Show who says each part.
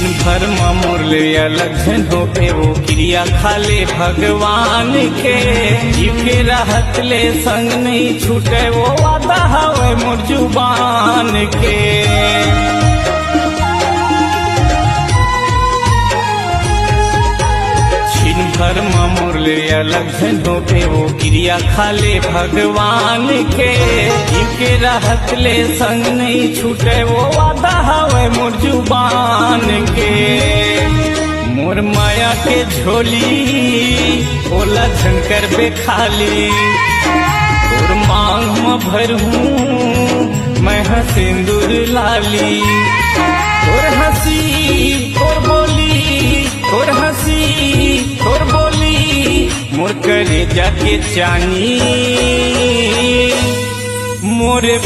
Speaker 1: दिन भर मोर ले अलग हो पे वो क्रिया खाले भगवान के जीव के राहत ले संग नहीं छूटे वो वादा हवे मोर जुबान के। भर मोर ले अलग हो पे वो क्रिया खाले भगवान के जीव के राहत ले संग नहीं छूटे वो वादा हवे मोर जुबान के। मोर माया के झोली ओला झनकर बे खाली और मांग में भरहूं मैं सिंदूर लाली और हंसी और बोली और हंसी और बोली मोर करे जाके चानी मोरे